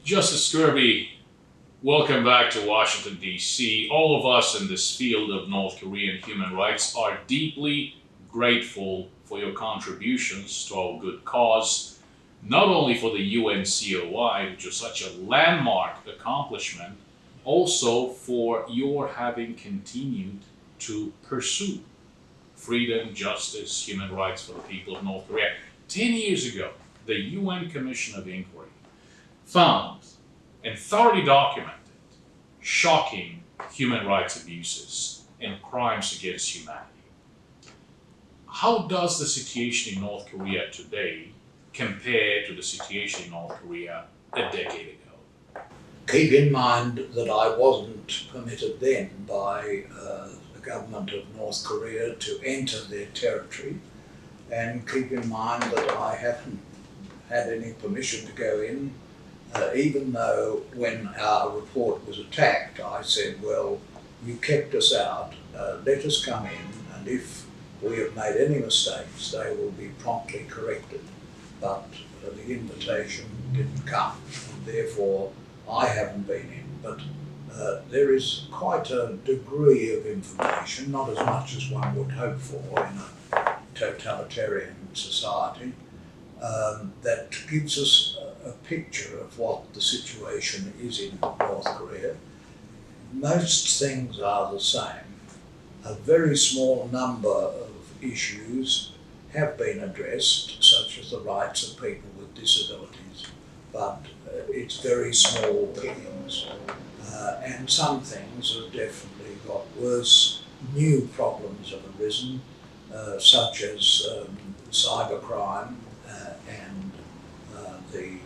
Justice Kirby, welcome back to Washington, D.C. All of us in this field of North Korean human rights are deeply grateful for your contributions to our good cause, not only for the UN COI, which is such a landmark accomplishment, also for your having continued to pursue freedom, justice, human rights for the people of North Korea. 10 years ago, the UN Commission of Inquiry found and thoroughly documented shocking human rights abuses and crimes against humanity. How does the situation in North Korea today compare to the situation in North Korea a decade ago? Keep in mind that I wasn't permitted then by the government of North Korea to enter their territory, and keep in mind that I haven't had any permission to go in, even though when our report was attacked I said, well, you kept us out, let us come in, and if we have made any mistakes they will be promptly corrected. But the invitation didn't come, and therefore I haven't been in. But there is quite a degree of information, not as much as one would hope for in a totalitarian society, that gives us a picture of what the situation is in North Korea. Most things are the same. A very small number of issues have been addressed, such as the rights of people with disabilities, but it's very small pickings. And some things have definitely got worse. New problems have arisen, such as cybercrime and the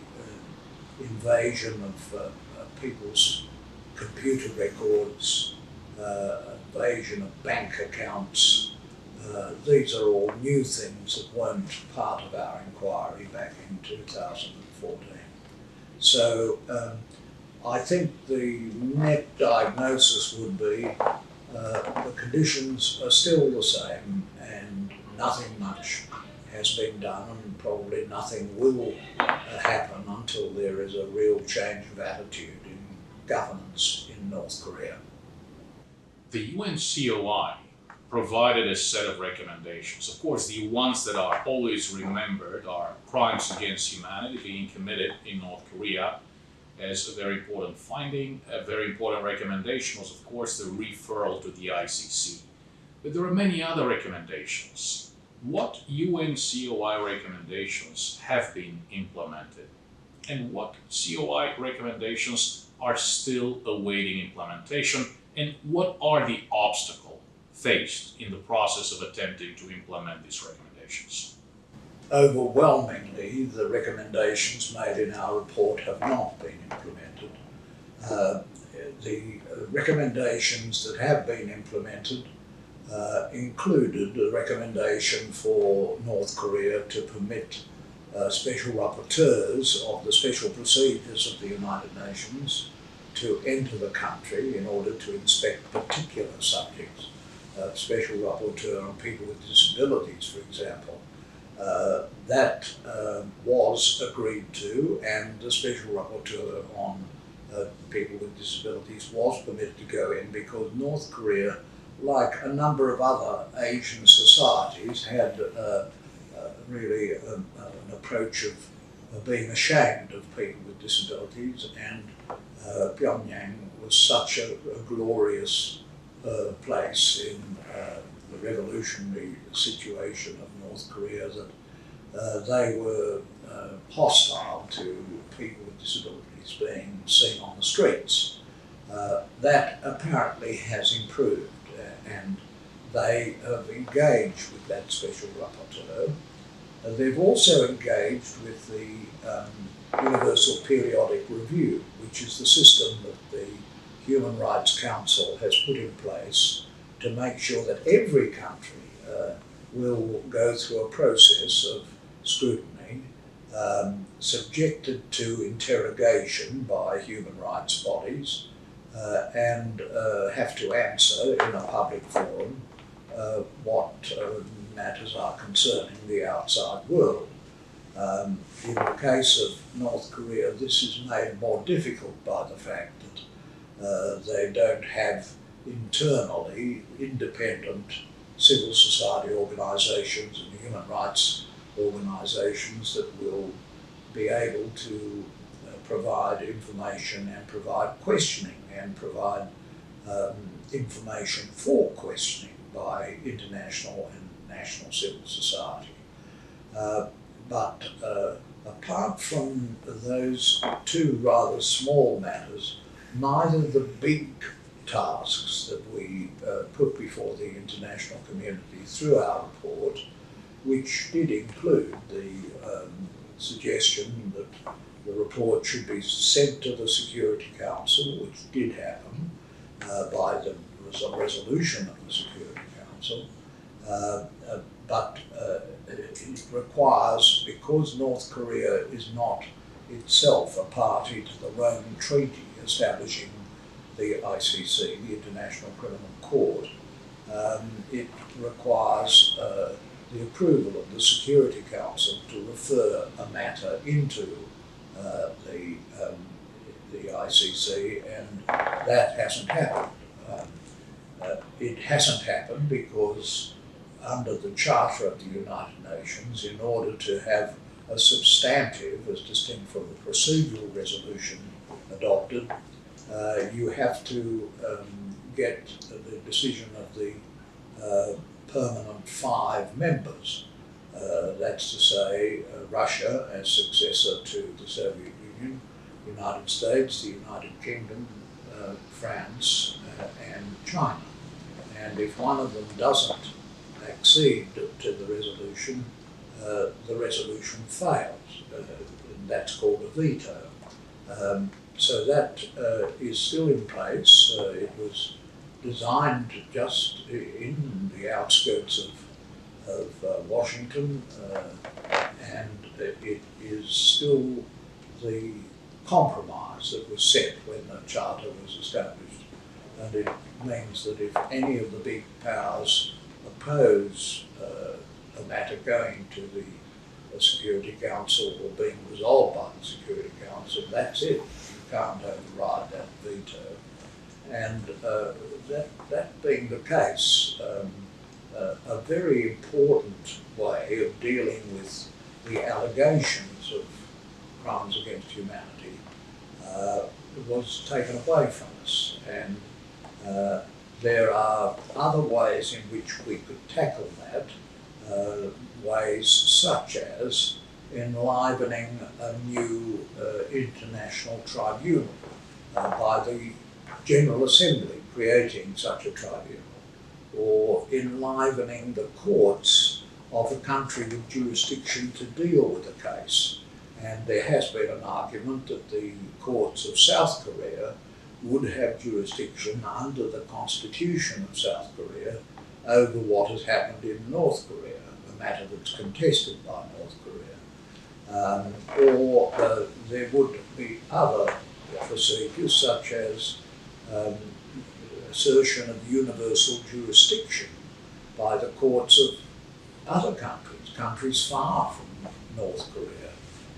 invasion of people's computer records, invasion of bank accounts. These are all new things that weren't part of our inquiry back in 2014. So I think the net diagnosis would be the conditions are still the same and nothing much has been done, and probably nothing will happen until there is a real change of attitude in governance in North Korea. The UN COI provided a set of recommendations. Of course, the ones that are always remembered are crimes against humanity being committed in North Korea as a very important finding. A very important recommendation was, of course, the referral to the ICC. But there are many other recommendations. What UN COI recommendations have been implemented, and what COI recommendations are still awaiting implementation, and what are the obstacles faced in the process of attempting to implement these recommendations? Overwhelmingly, the recommendations made in our report have not been implemented. The recommendations that have been implemented included a recommendation for North Korea to permit special rapporteurs of the special procedures of the United Nations to enter the country in order to inspect particular subjects. Special rapporteur on people with disabilities, for example. That was agreed to, and the special rapporteur on people with disabilities was permitted to go in because North Korea, like a number of other Asian societies, had really an approach of being ashamed of people with disabilities, and Pyongyang was such a glorious place in the revolutionary situation of North Korea that they were hostile to people with disabilities being seen on the streets. That apparently has improved, and they have engaged with that special rapporteur. They've also engaged with the Universal Periodic Review, which is the system that the Human Rights Council has put in place to make sure that every country will go through a process of scrutiny, subjected to interrogation by human rights bodies, and have to answer in a public forum what matters are concerning the outside world. In the case of North Korea, this is made more difficult by the fact that they don't have internally independent civil society organisations and human rights organisations that will be able to provide information and provide questioning and provide information for questioning by international and national civil society. But apart from those two rather small matters, neither the big tasks that we put before the international community through our report, which did include the suggestion that the report should be sent to the Security Council, which did happen by the resolution of the Security Council, but it requires, because North Korea is not itself a party to the Rome Treaty establishing the ICC, the International Criminal Court, it requires the approval of the Security Council to refer a matter into the ICC, and that hasn't happened. It hasn't happened because under the Charter of the United Nations, in order to have a substantive, as distinct from the procedural resolution adopted, you have to get the decision of the permanent 5 members. That's to say, Russia as successor to the Soviet Union, the United States, the United Kingdom, France, and China. And if one of them doesn't accede to the resolution fails. And that's called a veto. So that is still in place. It was designed just in the outskirts of Washington, and it is still the compromise that was set when the Charter was established. And it means that if any of the big powers oppose a matter going to the Security Council or being resolved by the Security Council, that's it. You can't override that veto. And that being the case, a very important way of dealing with the allegations of crimes against humanity was taken away from us. And there are other ways in which we could tackle that, ways such as enlivening a new international tribunal by the General Assembly, creating such a tribunal, or enlivening the courts of a country with jurisdiction to deal with a case. And there has been an argument that the courts of South Korea would have jurisdiction under the Constitution of South Korea over what has happened in North Korea, a matter that's contested by North Korea. Or there would be other procedures such as assertion of universal jurisdiction by the courts of other countries far from North Korea,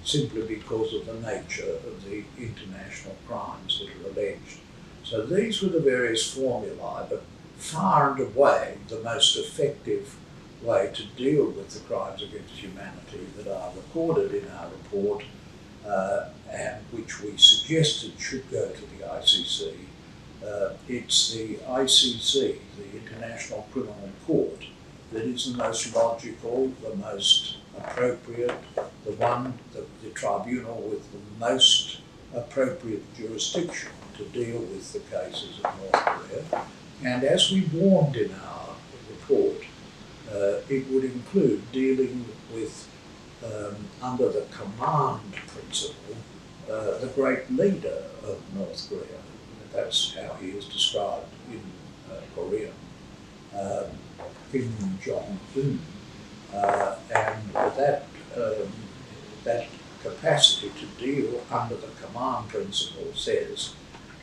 simply because of the nature of the international crimes that are alleged. So these were the various formulae, but far and away the most effective way to deal with the crimes against humanity that are recorded in our report and which we suggested should go to the ICC. It's the ICC, the International Criminal Court, that is the most logical, the most appropriate, the tribunal with the most appropriate jurisdiction to deal with the cases of North Korea. And as we warned in our report, it would include dealing with, under the command principle, the great leader of North Korea. That's how he is described in Korean, Kim Jong-un. And that capacity to deal under the command principle says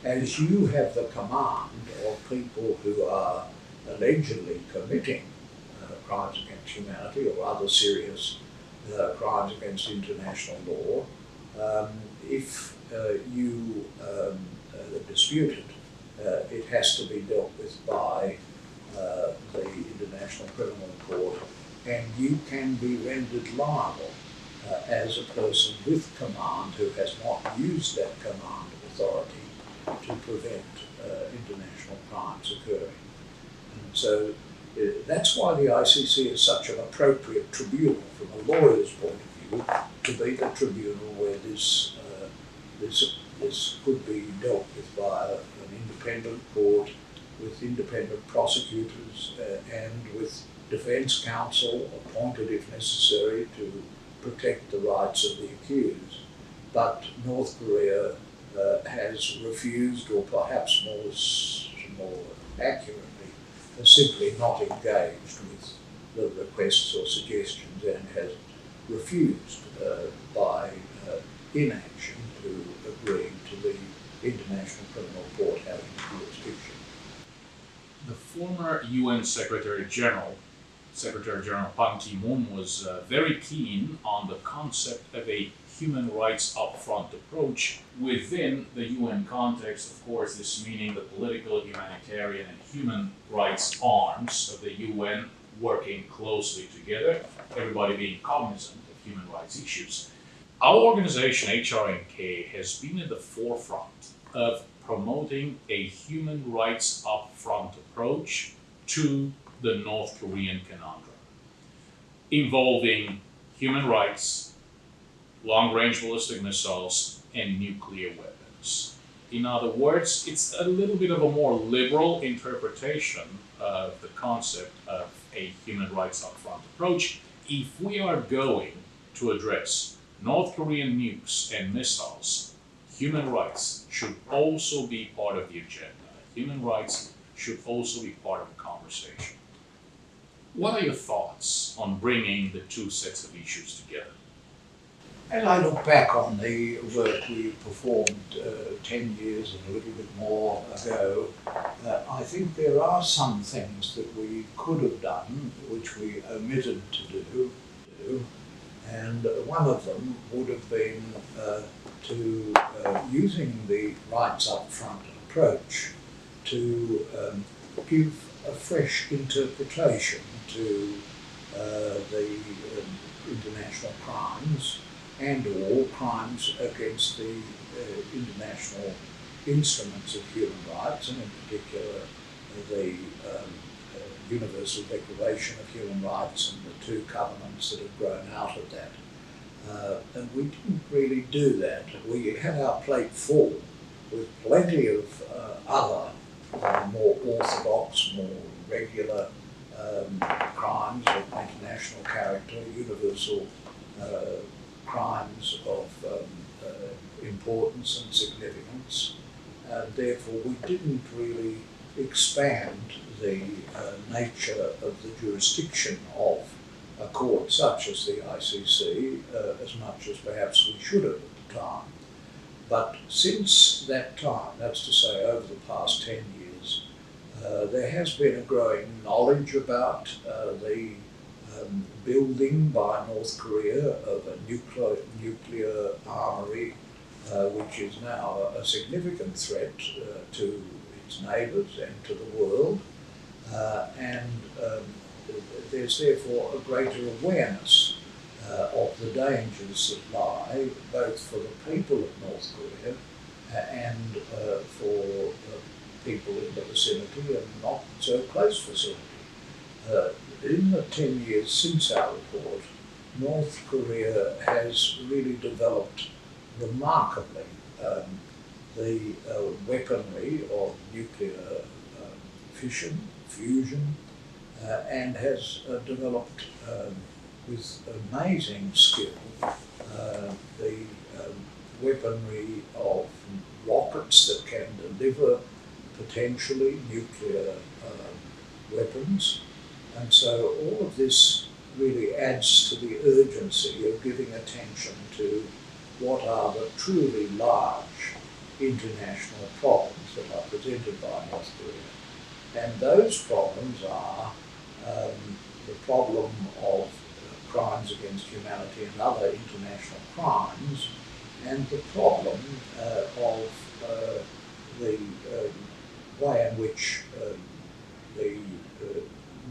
as you have the command of people who are allegedly committing crimes against humanity or other serious crimes against international law, if you dispute it, it has to be dealt with by the International Criminal Court, and you can be rendered liable as a person with command who has not used that command authority to prevent international crimes occurring. And so that's why the ICC is such an appropriate tribunal from a lawyer's point of view, to be the tribunal where this could be dealt with by an independent court, with independent prosecutors and with defence counsel appointed if necessary to protect the rights of the accused. But North Korea has refused, or perhaps more accurately, has simply not engaged with the requests or suggestions, and has refused by inaction to agree to the International Criminal Court having jurisdiction. The former UN Secretary General Ban Ki-moon, was very keen on the concept of a human rights upfront approach within the UN context. Of course, this meaning the political, humanitarian, and human rights arms of the UN working closely together, everybody being cognizant of human rights issues. Our organization, HRNK, has been at the forefront of promoting a human rights upfront approach to the North Korean conundrum, involving human rights, long-range ballistic missiles, and nuclear weapons. In other words, it's a little bit of a more liberal interpretation of the concept of a human rights upfront approach. If we are going to address North Korean nukes and missiles, human rights should also be part of the agenda. Human rights should also be part of the conversation. What are your thoughts on bringing the two sets of issues together? As I look back on the work we performed 10 years and a little bit more ago, I think there are some things that we could have done which we omitted to do, and one of them would have been to using the rights up front approach to give a fresh interpretation to the international crimes and all crimes against the international instruments of human rights, and in particular the Universal Declaration of Human Rights and the two covenants that have grown out of that. And we didn't really do that. We had our plate full with plenty of other more orthodox, more regular crimes of international character, universal crimes of importance and significance. Therefore, we didn't really expand the nature of the jurisdiction of a court such as the ICC as much as perhaps we should have at the time. But since that time, that's to say over the past 10 years, there has been a growing knowledge about the building by North Korea of a nuclear armory, which is now a significant threat to its neighbours and to the world. And there's therefore a greater awareness of the dangers that lie both for the people of North Korea and for people in the vicinity and not so close vicinity. In the 10 years since our report, North Korea has really developed remarkably the weaponry of nuclear fission, fusion, and has developed with amazing skill the weaponry of rockets that can deliver potentially nuclear weapons. And so all of this really adds to the urgency of giving attention to what are the truly large international problems that are presented by North Korea. And those problems are the problem of crimes against humanity and other international crimes, and the problem of the way in which the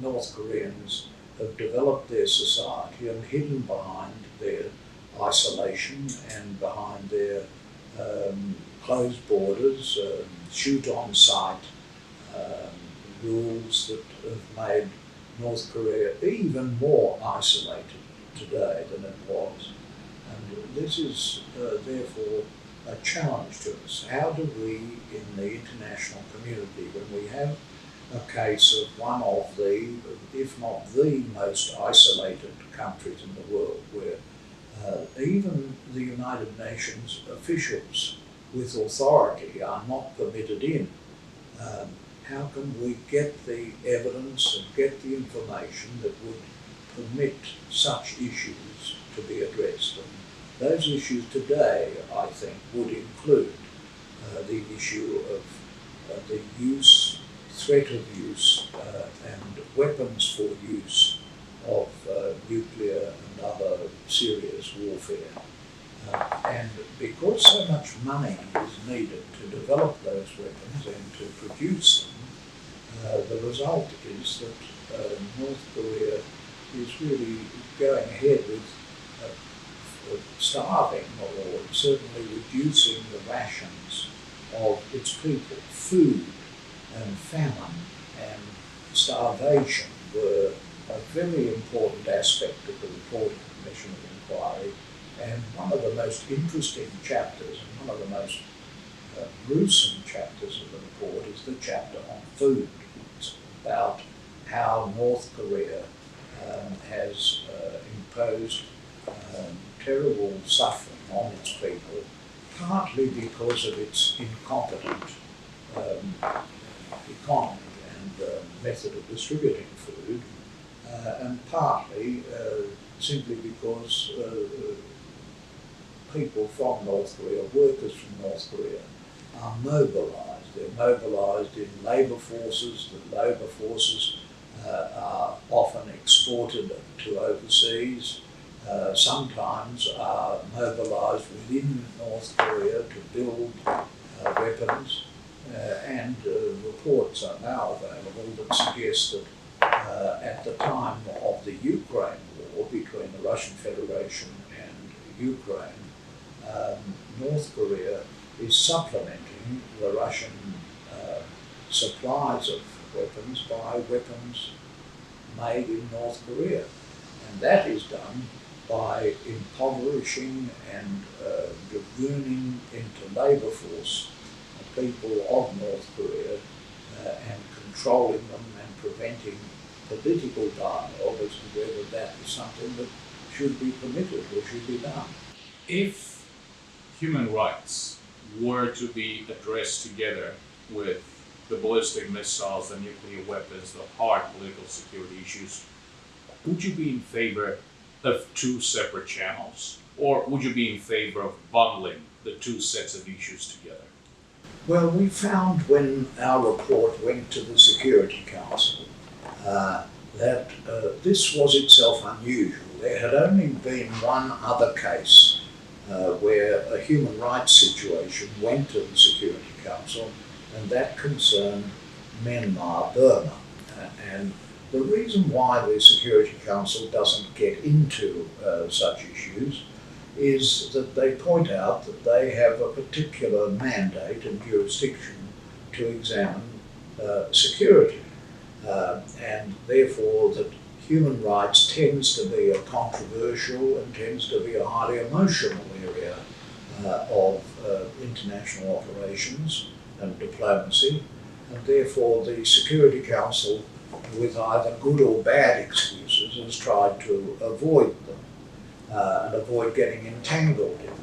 North Koreans have developed their society and hidden behind their isolation and behind their closed borders, shoot on sight rules that have made North Korea even more isolated today than it was. And this is therefore a challenge to us. How do we, in the international community, when we have a case of one of the, if not the most isolated countries in the world, where even the United Nations officials with authority are not permitted in, how can we get the evidence and get the information that would permit such issues to be addressed? And those issues today, I think, would include the issue of the use, threat of use, and weapons for use of nuclear and other serious warfare. And because so much money is needed to develop those weapons and to produce them, the result is that North Korea is really going ahead with starving, or certainly reducing the rations of its people. Food and famine and starvation were a very important aspect of the report of the Commission of Inquiry, and one of the most interesting chapters and one of the most gruesome chapters of the report is the chapter on food. It's about how North Korea has imposed terrible suffering on its people, partly because of its incompetent economy and method of distributing food, and partly simply because people from North Korea, workers from North Korea, are mobilised. They're mobilised in labour forces. The labour forces are often exported to overseas, sometimes are mobilised within North Korea to build weapons, and reports are now available that suggest that at the time of the Ukraine war between the Russian Federation and Ukraine, North Korea is supplementing the Russian supplies of weapons by weapons made in North Korea. And that is done by impoverishing and dragooning into labour force the people of North Korea and controlling them and preventing political dialogue as to whether that is something that should be permitted or should be done. If human rights were to be addressed together with the ballistic missiles, the nuclear weapons, the hard political security issues, would you be in favor of two separate channels? Or would you be in favor of bundling the two sets of issues together? Well, we found when our report went to the Security Council that this was itself unusual. There had only been one other case where a human rights situation went to the Security Council, and that concerned Myanmar, Burma. And the reason why the Security Council doesn't get into such issues is that they point out that they have a particular mandate and jurisdiction to examine security, and therefore that human rights tends to be a controversial and tends to be a highly emotional area of international operations and diplomacy, and therefore the Security Council, with either good or bad excuses, has tried to avoid them and avoid getting entangled in them.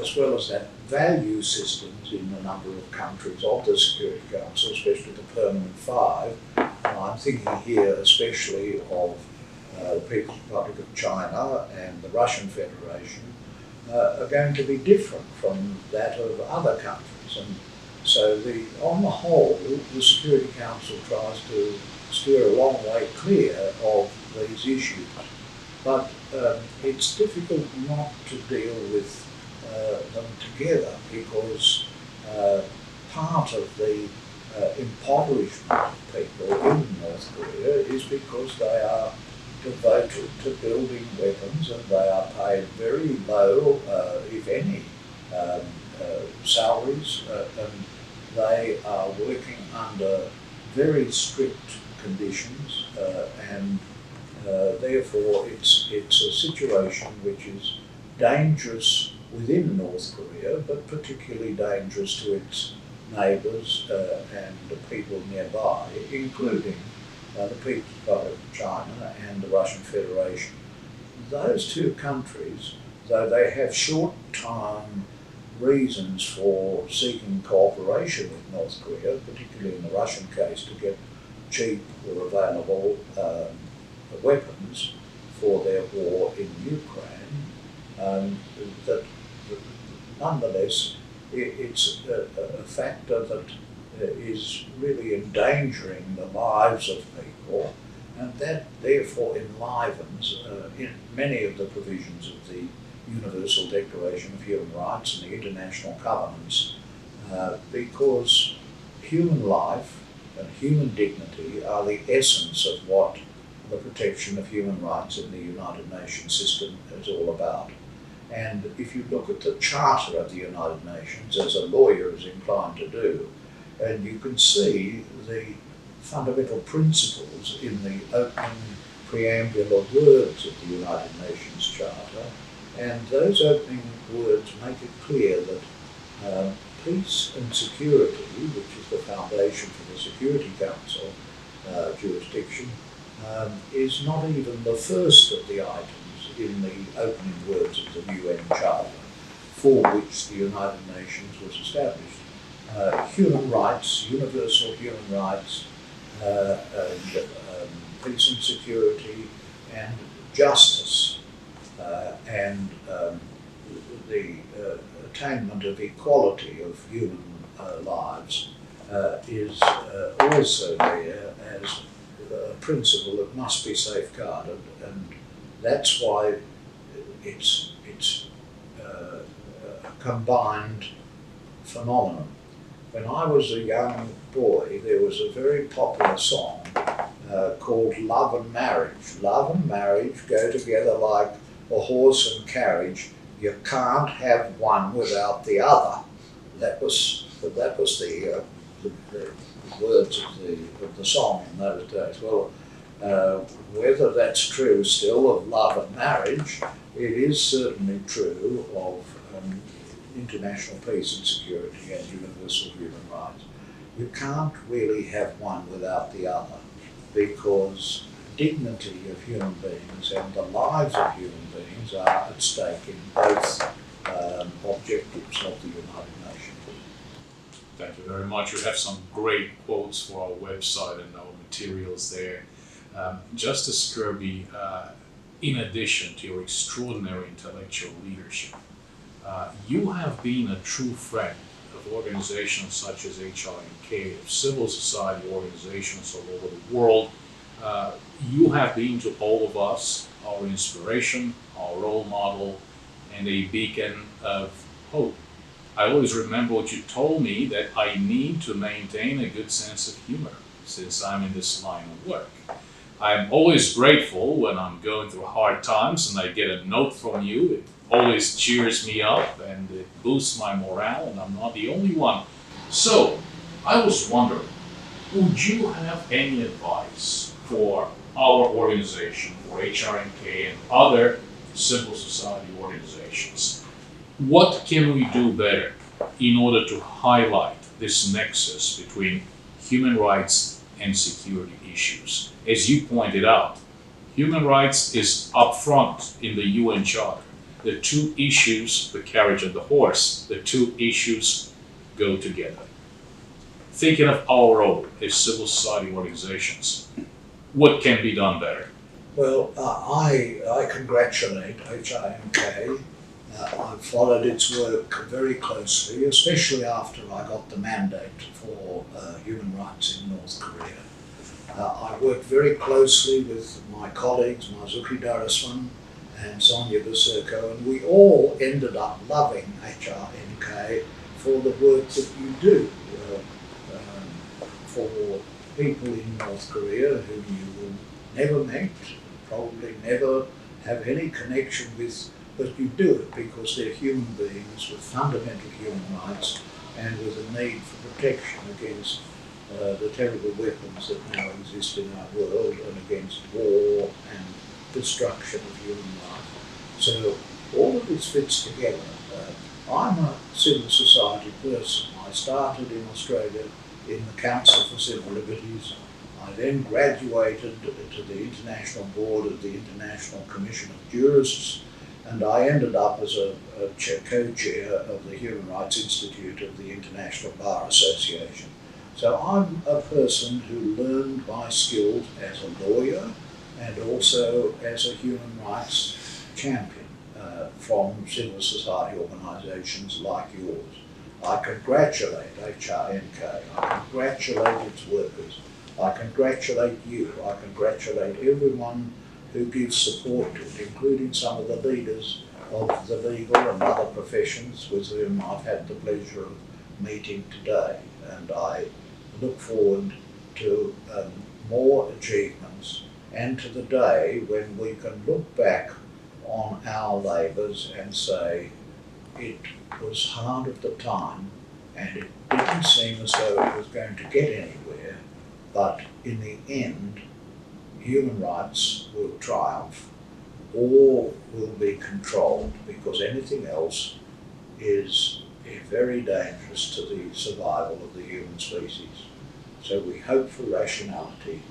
As well as that, value systems in a number of countries of the Security Council, especially the Permanent Five, and I'm thinking here especially of the People's Republic of China and the Russian Federation, are going to be different from that of other countries. things. And so on the whole, the Security Council tries to steer a long way clear of these issues. But it's difficult not to deal with them together, because part of the impoverishment of people in North Korea is because they are devoted to building weapons, and they are paid very low, if any, salaries, and they are working under very strict conditions, and therefore it's a situation which is dangerous within North Korea, but particularly dangerous to its neighbours and the people nearby, including the People's Republic of China and the Russian Federation. Those two countries, though they have short-term reasons for seeking cooperation with North Korea, particularly in the Russian case, to get cheap or available weapons for their war in Ukraine, that nonetheless it's a factor that is really endangering the lives of people, and that therefore enlivens in many of the provisions of the Universal Declaration of Human Rights and the international covenants, because human life and human dignity are the essence of what the protection of human rights in the United Nations system is all about. And if you look at the Charter of the United Nations, as a lawyer is inclined to do, and you can see the fundamental principles in the opening preambular words of the United Nations Charter, and those opening words make it clear that peace and security, which is the foundation for the Security Council jurisdiction, is not even the first of the items in the opening words of the UN Charter for which the United Nations was established. Human rights, universal human rights, peace and security, and justice, and the attainment of equality of human lives is also there as a principle that must be safeguarded, and that's why it's a combined phenomenon. When I was a young boy, there was a very popular song called Love and Marriage. Love and marriage go together like a horse and carriage. You can't have one without the other. That was the words of the song in those days. Well, whether that's true still of love and marriage, it is certainly true of international peace and security and universal human rights. You can't really have one without the other, because dignity of human beings and the lives of human beings are at stake in both objectives of the United Nations. Thank you very much. You have some great quotes for our website and our materials there. Justice Kirby, in addition to your extraordinary intellectual leadership, you have been a true friend of organizations such as HRNK, of civil society organizations all over the world. You have been to all of us our inspiration, our role model, and a beacon of hope. I always remember what you told me, that I need to maintain a good sense of humor since I'm in this line of work. I'm always grateful when I'm going through hard times and I get a note from you. It always cheers me up and it boosts my morale, and I'm not the only one. So, I was wondering, would you have any advice for our organization, for HRNK and other civil society organizations? What can we do better in order to highlight this nexus between human rights and security issues? As you pointed out, human rights is up front in the UN Charter. The two issues, the carriage and the horse, the two issues go together. Thinking of our role as civil society organizations, what can be done better? Well, I congratulate HRNK I've followed its work very closely, especially after I got the mandate for human rights in North Korea. I worked very closely with my colleagues, Marzuki Darasman and Sonia Basurko, and we all ended up loving HRNK for the work that you do for people in North Korea whom you will never meet, probably never have any connection with, but you do it because they're human beings with fundamental human rights and with a need for protection against the terrible weapons that now exist in our world and against war and destruction of human life. So all of this fits together. I'm a civil society person. I started in Australia in the Council for Civil Liberties. I then graduated to the International Board of the International Commission of Jurists, and I ended up as a co-chair of the Human Rights Institute of the International Bar Association. So I'm a person who learned my skills as a lawyer and also as a human rights champion from civil society organisations like yours. I congratulate HRNK, I congratulate its workers, I congratulate you, I congratulate everyone who gives support to it, including some of the leaders of the legal and other professions with whom I've had the pleasure of meeting today. And I look forward to more achievements and to the day when we can look back on our labours and say it was hard at the time and it didn't seem as though it was going to get anywhere, but in the end human rights will triumph, war will be controlled, because anything else is very dangerous to the survival of the human species. So we hope for rationality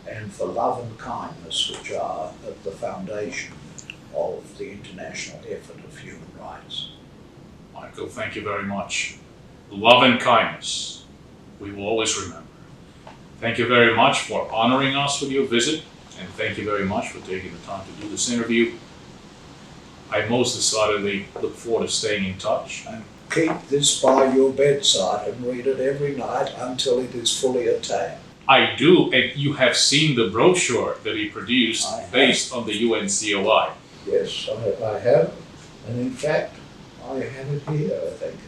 and for love and kindness, which are at the foundation of the international effort of human rights. Michael, thank you very much. Love and kindness, we will always remember. Thank you very much for honoring us with your visit, and thank you very much for taking the time to do this interview. I most decidedly look forward to staying in touch. And keep this by your bedside and read it every night until it is fully attained. I do, and you have seen the brochure that we produced based on the UN COI. Yes, I have, and in fact, I have it here, I think.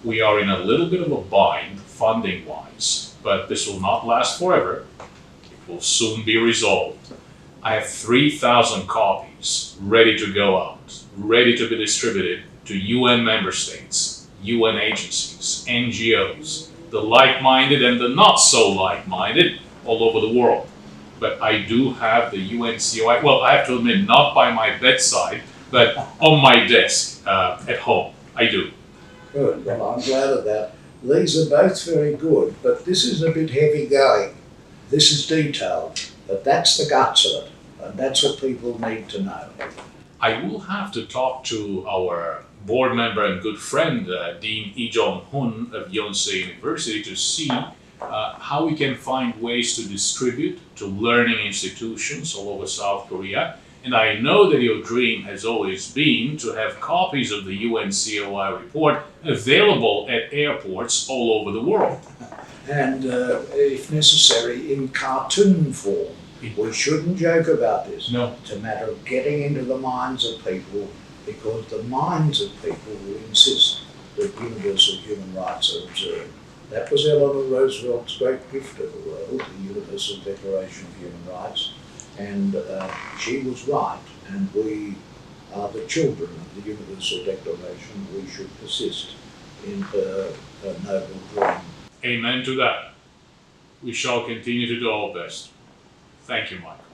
We are in a little bit of a bind, funding-wise, but this will not last forever. It will soon be resolved. I have 3,000 copies ready to go out, ready to be distributed to UN member states, UN agencies, NGOs, the like-minded and the not-so-like-minded all over the world. But I do have the UN COI, well, I have to admit, not by my bedside, but on my desk at home. I do. Good, well, I'm glad of that. These are both very good, but this is a bit heavy going. This is detailed, but that's the guts of it, and that's what people need to know. I will have to talk to our board member and good friend, Dean Lee Jong-hun of Yonsei University, to see how we can find ways to distribute to learning institutions all over South Korea. And I know that your dream has always been to have copies of the UN COI report available at airports all over the world. And if necessary, in cartoon form. We shouldn't joke about this. No. It's a matter of getting into the minds of people, because the minds of people will insist that universal human rights are observed. That was Eleanor Roosevelt's great gift to the world, the Universal Declaration of Human Rights. And she was right, and we are the children of the Universal Declaration. We should persist in her noble dream. Amen to that. We shall continue to do our best. Thank you, Michael.